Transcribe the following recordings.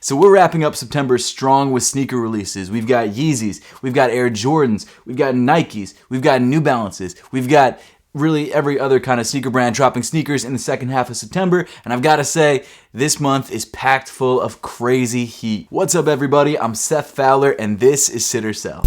So we're wrapping up September strong with sneaker releases. We've got Yeezys, we've got Air Jordans, we've got Nikes, we've got New Balances, we've got really every other kind of sneaker brand dropping sneakers in the second half of September. And I've got to say, this month is packed full of crazy heat. What's up, everybody? I'm Seth Fowler, and this is Sit or Sell.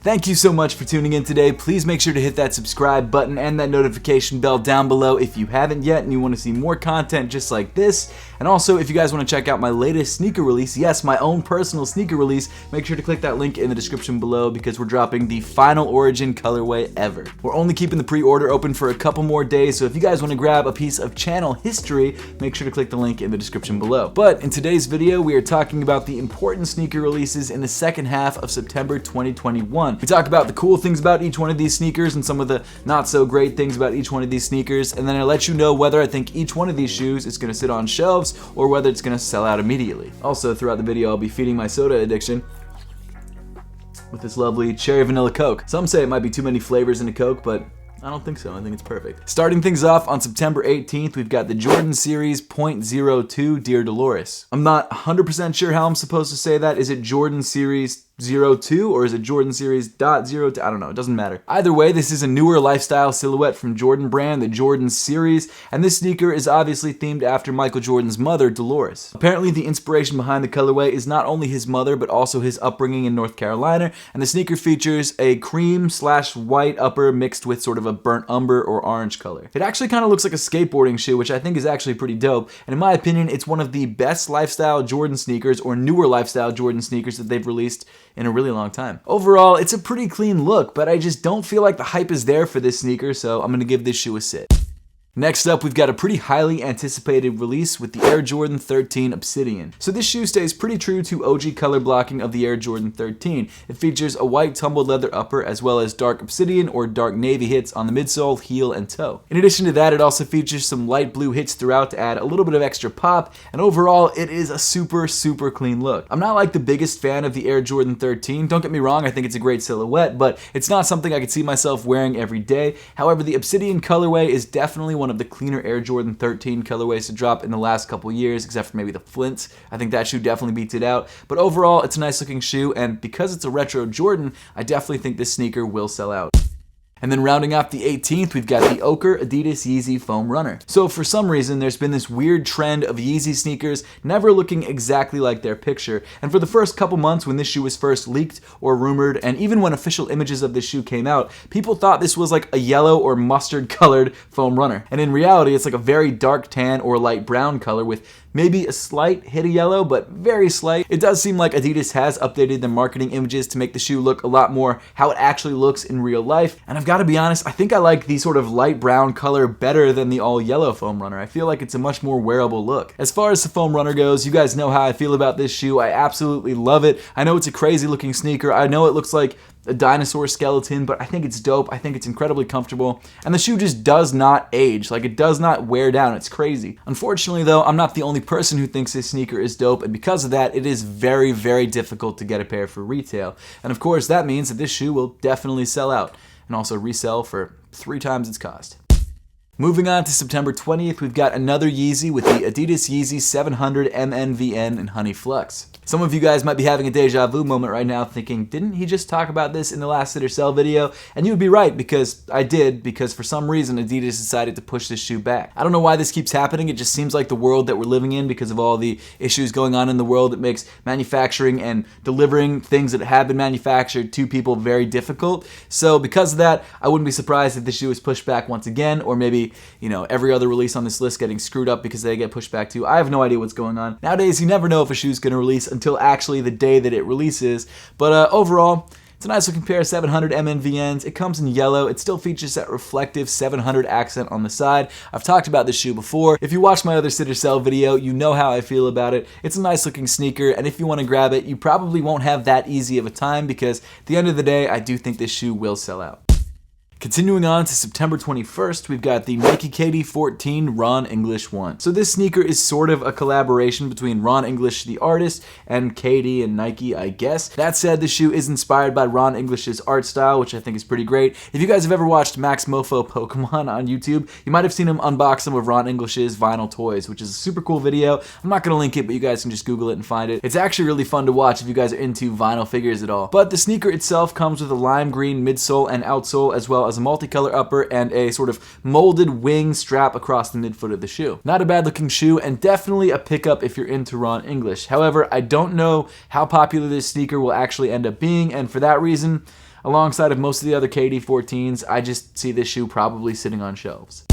Thank you so much for tuning in today. Please make sure to hit that subscribe button and that notification bell down below if you haven't yet and you want to see more content just like this. And also, if you guys want to check out my latest sneaker release, yes, my own personal sneaker release, make sure to click that link in the description below because we're dropping the final origin colorway ever. We're only keeping the pre-order open for a couple more days, so if you guys want to grab a piece of channel history, make sure to click the link in the description below. But in today's video, we are talking about the important sneaker releases in the second half of September 2021. We talk about the cool things about each one of these sneakers and some of the not so great things about each one of these sneakers, and then I let you know whether I think each one of these shoes is going to sit on shelves or whether it's going to sell out immediately. Also, throughout the video, I'll be feeding my soda addiction with this lovely cherry vanilla Coke. Some say it might be too many flavors in a Coke, but I don't think so. I think it's perfect. Starting things off on September 18th, we've got the Jordan Series .02 Dear Dolores. I'm not 100% sure how I'm supposed to say that. Is it Jordan Series 02 or is it Jordan Series .02? I don't know, it doesn't matter. Either way, this is a newer lifestyle silhouette from Jordan brand, the Jordan Series, and this sneaker is obviously themed after Michael Jordan's mother, Dolores. Apparently, the inspiration behind the colorway is not only his mother, but also his upbringing in North Carolina, and the sneaker features a cream/white upper mixed with sort of a burnt umber or orange color. It actually kind of looks like a skateboarding shoe, which I think is actually pretty dope, and in my opinion, it's one of the best lifestyle Jordan sneakers or newer lifestyle Jordan sneakers that they've released in a really long time. Overall, it's a pretty clean look, but I just don't feel like the hype is there for this sneaker, so I'm gonna give this shoe a sit. Next up, we've got a pretty highly anticipated release with the Air Jordan 13 Obsidian. So this shoe stays pretty true to OG color blocking of the Air Jordan 13. It features a white tumbled leather upper as well as dark obsidian or dark navy hits on the midsole, heel, and toe. In addition to that, it also features some light blue hits throughout to add a little bit of extra pop, and overall, it is a super clean look. I'm not like the biggest fan of the Air Jordan 13. Don't get me wrong, I think it's a great silhouette, but it's not something I could see myself wearing every day. However, the Obsidian colorway is definitely one of the cleaner Air Jordan 13 colorways to drop in the last couple years, except for maybe the Flints. I think that shoe definitely beats it out. But overall, it's a nice looking shoe, and because it's a retro Jordan, I definitely think this sneaker will sell out. And then rounding off the 18th, we've got the Ochre Adidas Yeezy Foam Runner. So for some reason, there's been this weird trend of Yeezy sneakers never looking exactly like their picture. And for the first couple months when this shoe was first leaked or rumored, and even when official images of this shoe came out, people thought this was like a yellow or mustard colored foam runner. And in reality, it's like a very dark tan or light brown color with maybe a slight hit of yellow, but very slight. It does seem like Adidas has updated their marketing images to make the shoe look a lot more how it actually looks in real life. And I've got to be honest, I think I like the sort of light brown color better than the all yellow foam runner. I feel like it's a much more wearable look. As far as the foam runner goes, you guys know how I feel about this shoe. I absolutely love it. I know it's a crazy looking sneaker. I know it looks like a dinosaur skeleton, but I think it's dope. I think it's incredibly comfortable, and the shoe just does not age. Like, it does not wear down. It's crazy. Unfortunately, though, I'm not the only person who thinks this sneaker is dope, and because of that, it is very difficult to get a pair for retail. And of course, that means that this shoe will definitely sell out and also resell for 3 times its cost. Moving on to September 20th, we've got another Yeezy with the Adidas Yeezy 700 MNVN in Honey Flux. Some of you guys might be having a deja vu moment right now thinking, didn't he just talk about this in the last Sit or Sell video? And you would be right, because I did, because for some reason Adidas decided to push this shoe back. I don't know why this keeps happening. It just seems like the world that we're living in, because of all the issues going on in the world, it makes manufacturing and delivering things that have been manufactured to people very difficult. So because of that, I wouldn't be surprised if this shoe is pushed back once again, or maybe, you know, every other release on this list getting screwed up because they get pushed back too. I have no idea what's going on. Nowadays, you never know if a shoe's going to release until actually the day that it releases. But overall, it's a nice looking pair of 700 MNVNs. It comes in yellow. It still features that reflective 700 accent on the side. I've talked about this shoe before. If you watched my other Sit or Sell video, you know how I feel about it. It's a nice looking sneaker, and if you want to grab it, you probably won't have that easy of a time, because at the end of the day, I do think this shoe will sell out. Continuing on to September 21st, we've got the Nike KD14 Ron English 1. So this sneaker is sort of a collaboration between Ron English, the artist, and KD and Nike, I guess. That said, the shoe is inspired by Ron English's art style, which I think is pretty great. If you guys have ever watched Max Mofo Pokemon on YouTube, you might have seen him unbox some of Ron English's vinyl toys, which is a super cool video. I'm not going to link it, but you guys can just Google it and find it. It's actually really fun to watch if you guys are into vinyl figures at all. But the sneaker itself comes with a lime green midsole and outsole, as well as a multicolor upper and a sort of molded wing strap across the midfoot of the shoe. Not a bad looking shoe, and definitely a pickup if you're into Ron English. However, I don't know how popular this sneaker will actually end up being, and for that reason, alongside of most of the other KD14s, I just see this shoe probably sitting on shelves.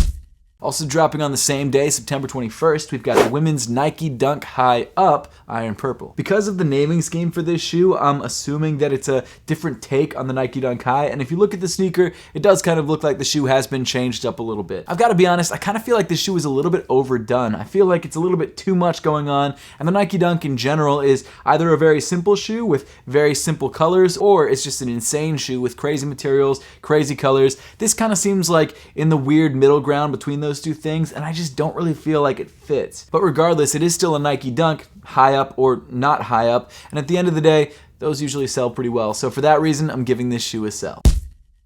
Also dropping on the same day, September 21st, we've got the women's Nike Dunk High Up Iron Purple. Because of the naming scheme for this shoe, I'm assuming that it's a different take on the Nike Dunk High, and if you look at the sneaker, it does kind of look like the shoe has been changed up a little bit. I've got to be honest, I kind of feel like this shoe is a little bit overdone. I feel like it's a little bit too much going on, and the Nike Dunk in general is either a very simple shoe with very simple colors, or it's just an insane shoe with crazy materials, crazy colors. This kind of seems like in the weird middle ground between those two things, and I just don't really feel like it fits. But regardless, it is still a Nike Dunk, high up or not high up, and at the end of the day, those usually sell pretty well. So for that reason, I'm giving this shoe a sell.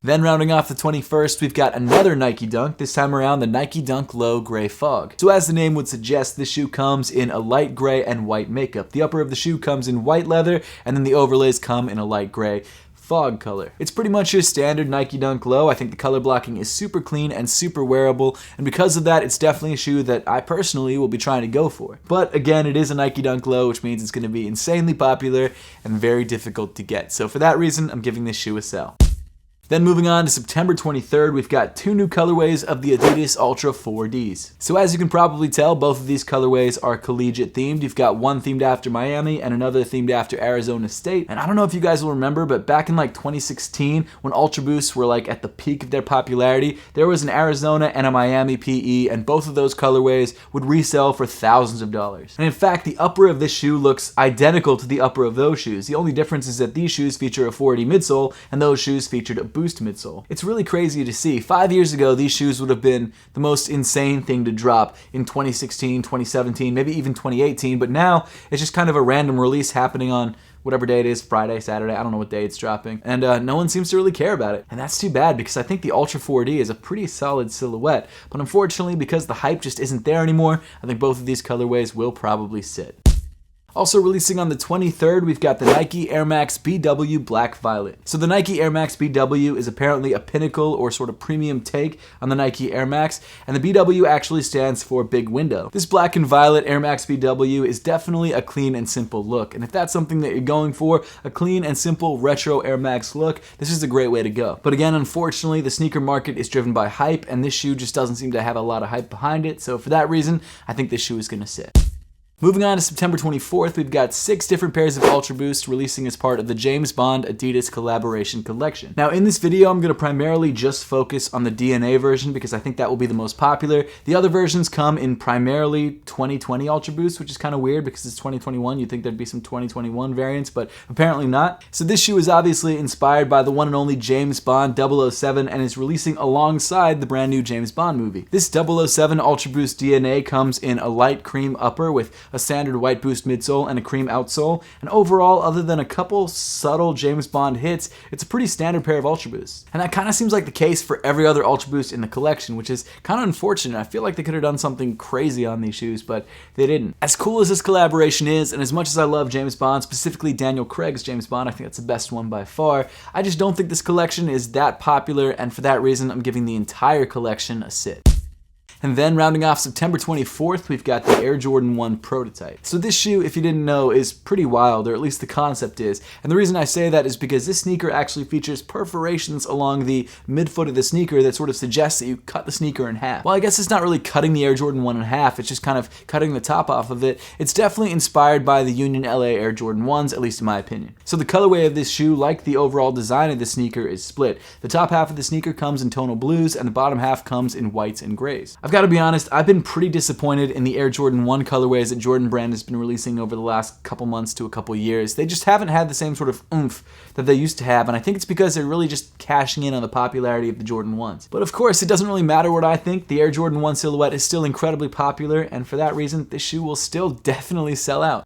Then rounding off the 21st, we've got another Nike Dunk, this time around the Nike Dunk Low Gray Fog. So as the name would suggest, this shoe comes in a light gray and white makeup. The upper of the shoe comes in white leather, and then the overlays come in a light gray fog color. It's pretty much your standard Nike Dunk Low. I think the color blocking is super clean and super wearable, and because of that, it's definitely a shoe that I personally will be trying to go for. But again, it is a Nike Dunk Low, which means it's going to be insanely popular and very difficult to get. So for that reason, I'm giving this shoe a sell. Then moving on to September 23rd, we've got two new colorways of the Adidas Ultra 4Ds. So as you can probably tell, both of these colorways are collegiate themed. You've got one themed after Miami and another themed after Arizona State. And I don't know if you guys will remember, but back in like 2016, when Ultra Boosts were like at the peak of their popularity, there was an Arizona and a Miami PE, and both of those colorways would resell for thousands of dollars. And in fact, the upper of this shoe looks identical to the upper of those shoes. The only difference is that these shoes feature a 4D midsole, and those shoes featured a boost midsole. It's really crazy to see. 5 years ago, these shoes would have been the most insane thing to drop in 2016, 2017, maybe even 2018, but now it's just kind of a random release happening on whatever day it is, Friday, Saturday, I don't know what day it's dropping, and no one seems to really care about it. And that's too bad, because I think the Ultra 4D is a pretty solid silhouette, but unfortunately, because the hype just isn't there anymore, I think both of these colorways will probably sit. Also releasing on the 23rd, we've got the Nike Air Max BW Black Violet. So the Nike Air Max BW is apparently a pinnacle or sort of premium take on the Nike Air Max, and the BW actually stands for Big Window. This black and violet Air Max BW is definitely a clean and simple look, and if that's something that you're going for, a clean and simple retro Air Max look, this is a great way to go. But again, unfortunately, the sneaker market is driven by hype, and this shoe just doesn't seem to have a lot of hype behind it, so for that reason, I think this shoe is going to sit. Moving on to September 24th, we've got 6 different pairs of Ultra Boost releasing as part of the James Bond Adidas collaboration collection. Now in this video, I'm going to primarily just focus on the DNA version because I think that will be the most popular. The other versions come in primarily 2020 Ultra Boost, which is kind of weird because it's 2021. You'd think there'd be some 2021 variants, but apparently not. So this shoe is obviously inspired by the one and only James Bond 007 and is releasing alongside the brand new James Bond movie. This 007 Ultra Boost DNA comes in a light cream upper with a standard white boost midsole and a cream outsole, and overall, other than a couple subtle James Bond hits, it's a pretty standard pair of Ultra Boosts. And that kind of seems like the case for every other Ultra Boost in the collection, which is kind of unfortunate. I feel like they could have done something crazy on these shoes, but they didn't. As cool as this collaboration is, and as much as I love James Bond, specifically Daniel Craig's James Bond, I think that's the best one by far, I just don't think this collection is that popular, and for that reason, I'm giving the entire collection a sit. And then rounding off September 24th, we've got the Air Jordan 1 prototype. So this shoe, if you didn't know, is pretty wild, or at least the concept is. And the reason I say that is because this sneaker actually features perforations along the midfoot of the sneaker that sort of suggests that you cut the sneaker in half. Well, I guess it's not really cutting the Air Jordan 1 in half, it's just kind of cutting the top off of it. It's definitely inspired by the Union LA Air Jordan 1s, at least in my opinion. So the colorway of this shoe, like the overall design of the sneaker, is split. The top half of the sneaker comes in tonal blues, and the bottom half comes in whites and grays. I've got to be honest, I've been pretty disappointed in the Air Jordan 1 colorways that Jordan Brand has been releasing over the last couple months to a couple years. They just haven't had the same sort of oomph that they used to have, and I think it's because they're really just cashing in on the popularity of the Jordan 1s. But of course, it doesn't really matter what I think. The Air Jordan 1 silhouette is still incredibly popular, and for that reason, this shoe will still definitely sell out.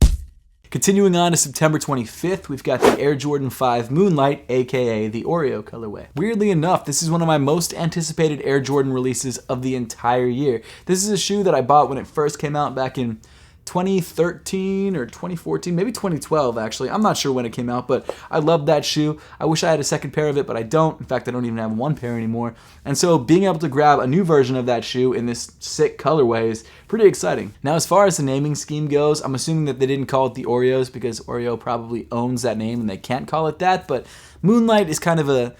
Continuing on to September 25th, we've got the Air Jordan 5 Moonlight, aka the Oreo colorway. Weirdly enough, this is one of my most anticipated Air Jordan releases of the entire year. This is a shoe that I bought when it first came out back in 2013 or 2014, maybe 2012 actually. I'm not sure when it came out, but I love that shoe. I wish I had a second pair of it, but I don't. In fact, I don't even have one pair anymore. And so being able to grab a new version of that shoe in this sick colorway is pretty exciting. Now, as far as the naming scheme goes, I'm assuming that they didn't call it the Oreos because Oreo probably owns that name and they can't call it that, but Moonlight is kind of a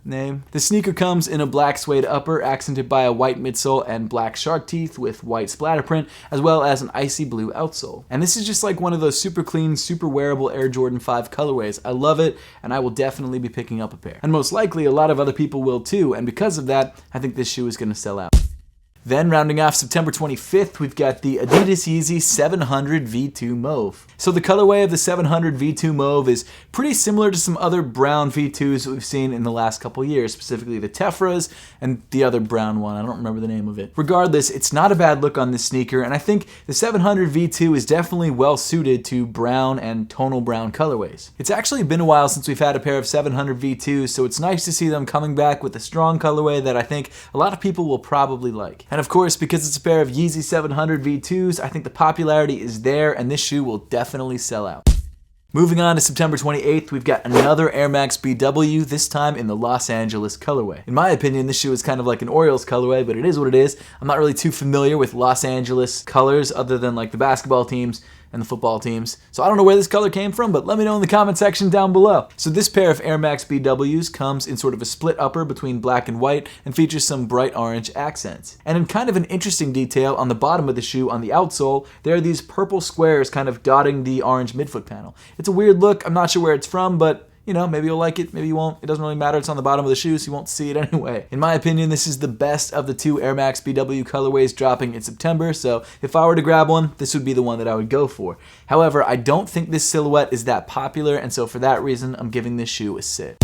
name. The sneaker comes in a black suede upper accented by a white midsole and black shark teeth with white splatter print, as well as an icy blue outsole. And this is just like one of those super clean, super wearable Air Jordan 5 colorways. I love it, and I will definitely be picking up a pair. And most likely a lot of other people will too, and because of that, I think this shoe is going to sell out. Then, rounding off September 25th, we've got the Adidas Yeezy 700 V2 Mauve. So the colorway of the 700 V2 Mauve is pretty similar to some other brown V2s that we've seen in the last couple years, specifically the Tefras and the other brown one. I don't remember the name of it. Regardless, it's not a bad look on this sneaker, and I think the 700 V2 is definitely well suited to brown and tonal brown colorways. It's actually been a while since we've had a pair of 700 V2s, so it's nice to see them coming back with a strong colorway that I think a lot of people will probably like. And of course, because it's a pair of Yeezy 700 V2s, I think the popularity is there, and this shoe will definitely sell out. Moving on to September 28th, we've got another Air Max BW, this time in the Los Angeles colorway. In my opinion, this shoe is kind of like an Orioles colorway, but it is what it is. I'm not really too familiar with Los Angeles colors other than like the basketball teams and the football teams. So I don't know where this color came from, but let me know in the comment section down below. So this pair of Air Max BWs comes in sort of a split upper between black and white and features some bright orange accents. And in kind of an interesting detail on the bottom of the shoe on the outsole, there are these purple squares kind of dotting the orange midfoot panel. It's a weird look. I'm not sure where it's from, but you know, maybe you'll like it, maybe you won't. It doesn't really matter. It's on the bottom of the shoe, so you won't see it anyway. In my opinion, this is the best of the two Air Max BW colorways dropping in September, so if I were to grab one, this would be the one that I would go for. However, I don't think this silhouette is that popular, and so for that reason, I'm giving this shoe a sit.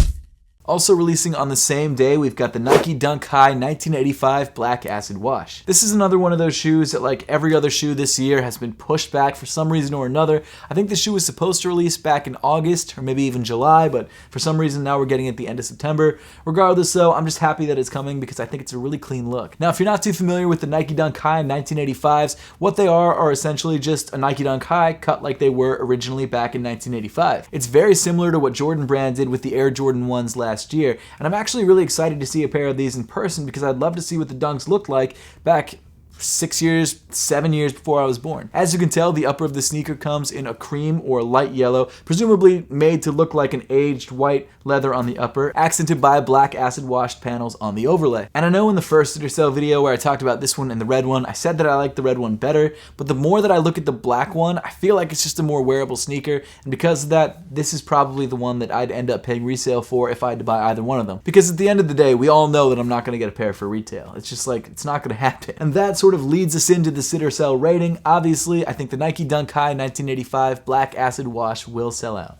Also releasing on the same day, we've got the Nike Dunk High 1985 Black Acid Wash. This is another one of those shoes that, like every other shoe this year, has been pushed back for some reason or another. I think the shoe was supposed to release back in August or maybe even July, but for some reason now we're getting it at the end of September. Regardless though, I'm just happy that it's coming because I think it's a really clean look. Now, if you're not too familiar with the Nike Dunk High 1985s, what they are essentially just a Nike Dunk High cut like they were originally back in 1985. It's very similar to what Jordan Brand did with the Air Jordan 1s last year, and I'm actually really excited to see a pair of these in person because I'd love to see what the Dunks looked like back 6 years, 7 years before I was born. As you can tell, the upper of the sneaker comes in a cream or light yellow, presumably made to look like an aged white leather on the upper, accented by black acid washed panels on the overlay. And I know in the first Sit or Sell video where I talked about this one and the red one, I said that I like the red one better, but the more that I look at the black one, I feel like it's just a more wearable sneaker, and because of that, this is probably the one that I'd end up paying resale for if I had to buy either one of them. Because at the end of the day, we all know that I'm not going to get a pair for retail. It's just like, it's not going to happen. And that's sort of leads us into the Sit or Sell rating. Obviously, I think the Nike Dunk High 1985 Black Acid Wash will sell out.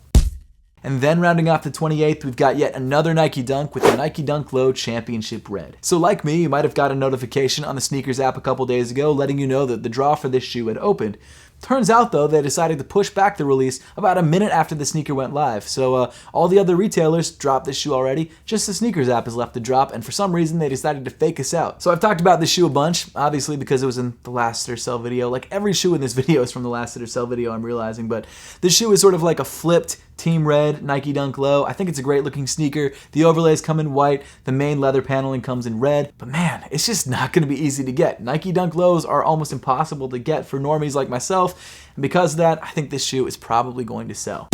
And then rounding off the 28th, we've got yet another Nike Dunk with the Nike Dunk Low Championship Red. So like me, you might have got a notification on the sneakers app a couple days ago letting you know that the draw for this shoe had opened. Turns out though, they decided to push back the release about a minute after the sneaker went live. So all the other retailers dropped this shoe already, just the sneakers app is left to drop, and for some reason they decided to fake us out. So I've talked about this shoe a bunch, obviously because it was in the last Sit or Sell video. Like every shoe in this video is from the last Sit or Sell video, I'm realizing, but this shoe is sort of like a flipped Team Red Nike Dunk Low. I think it's a great looking sneaker. The overlays come in white, the main leather paneling comes in red, but man, it's just not going to be easy to get. Nike Dunk Lows are almost impossible to get for normies like myself, and because of that, I think this shoe is probably going to sell.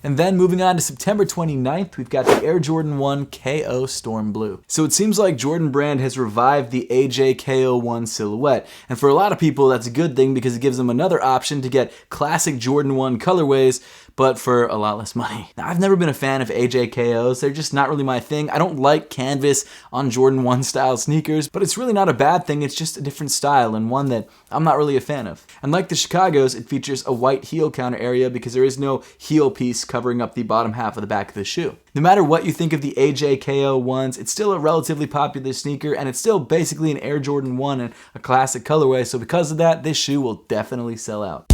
And then moving on to September 29th, we've got the Air Jordan 1 KO Storm Blue. So it seems like Jordan Brand has revived the AJ KO1 silhouette. And for a lot of people, that's a good thing because it gives them another option to get classic Jordan 1 colorways, but for a lot less money. Now, I've never been a fan of AJKOs. They're just not really my thing. I don't like canvas on Jordan 1 style sneakers, but it's really not a bad thing. It's just a different style and one that I'm not really a fan of. And like the Chicagos, it features a white heel counter area because there is no heel piece covering up the bottom half of the back of the shoe. No matter what you think of the AJKO ones, it's still a relatively popular sneaker, and it's still basically an Air Jordan 1 and a classic colorway, so because of that, this shoe will definitely sell out.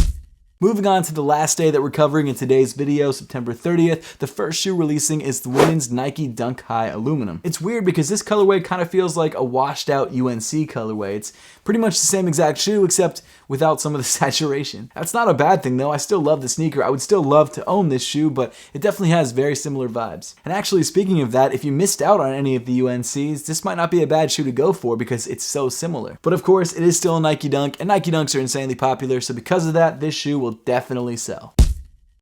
Moving on to the last day that we're covering in today's video, September 30th, the first shoe releasing is the women's Nike Dunk High Aluminum. It's weird because this colorway kind of feels like a washed out UNC colorway. It's pretty much the same exact shoe except without some of the saturation. That's not a bad thing though. I still love the sneaker. I would still love to own this shoe, but it definitely has very similar vibes. And actually, speaking of that, if you missed out on any of the UNCs, this might not be a bad shoe to go for because it's so similar. But of course, it is still a Nike Dunk, and Nike Dunks are insanely popular, so because of that, this shoe will definitely sell.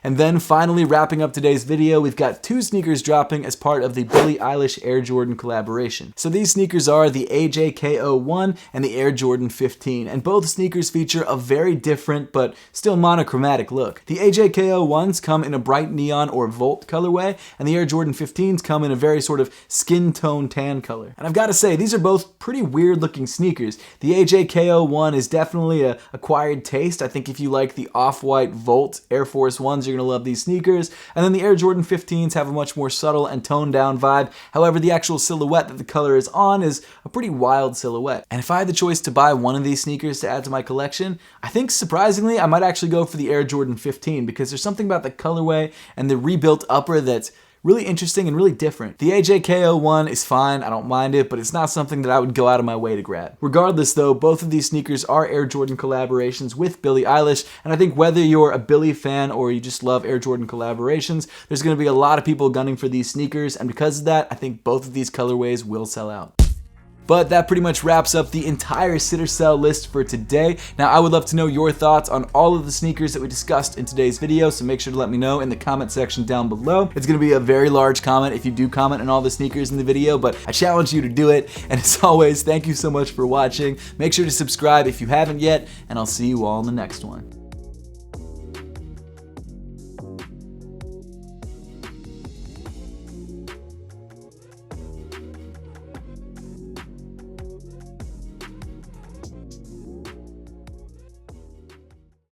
And then finally, wrapping up today's video, we've got 2 sneakers dropping as part of the Billie Eilish Air Jordan collaboration. So these sneakers are the AJKO 1 and the Air Jordan 15, and both sneakers feature a very different but still monochromatic look. The AJKO 1s come in a bright neon or volt colorway, and the Air Jordan 15s come in a very sort of skin tone tan color. And I've got to say, these are both pretty weird looking sneakers. The AJKO 1 is definitely an acquired taste. I think if you like the off-white volt Air Force 1s, you're gonna love these sneakers. And then the Air Jordan 15s have a much more subtle and toned down vibe. However, the actual silhouette that the color is on is a pretty wild silhouette. And if I had the choice to buy one of these sneakers to add to my collection, I think surprisingly I might actually go for the Air Jordan 15 because there's something about the colorway and the rebuilt upper that's really interesting and really different. The AJKO 1 is fine, I don't mind it, but it's not something that I would go out of my way to grab. Regardless though, both of these sneakers are Air Jordan collaborations with Billie Eilish, and I think whether you're a Billie fan or you just love Air Jordan collaborations, there's going to be a lot of people gunning for these sneakers, and because of that, I think both of these colorways will sell out. But that pretty much wraps up the entire sit or sell list for today. Now, I would love to know your thoughts on all of the sneakers that we discussed in today's video, so make sure to let me know in the comment section down below. It's going to be a very large comment if you do comment on all the sneakers in the video, but I challenge you to do it. And as always, thank you so much for watching. Make sure to subscribe if you haven't yet, and I'll see you all in the next one.